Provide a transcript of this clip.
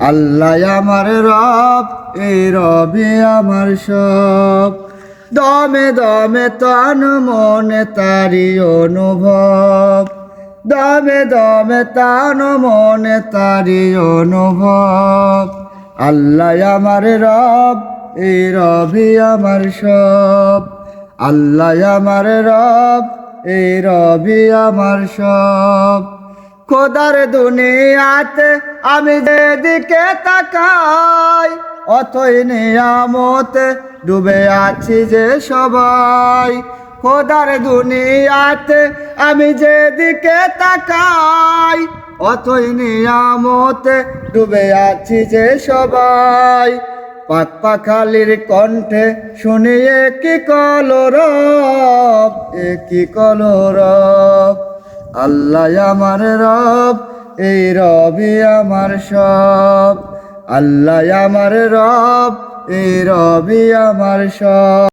আল্লাহ আমার রব, এই রবি আমার সব। দমে দমে তন মনে তারি অনুভব, দমে দমে তন মনে তারি অনুভব। আল্লাহ আমার রব, এই রবি আমার সব। আল্লাহ আমার রব, এই রবি আমার সব। খোদার দুনিয়াতে আমি যেদিকে তাকাই, অথই নিয়ামতে ডুবে আছি যে সবাই। খোদার দুনিয়াতে আমি যেদিকে তাকাই, অথই নিয়ামতে ডুবে আছি যে সবাই। পাক পাখালির কণ্ঠে শুনিয়ে কি কলরব, এ কি কলরব। আল্লাহ আমার রব, এই রবি আমার সব। আল্লাহ আমার রব, এই রবি আমার সব।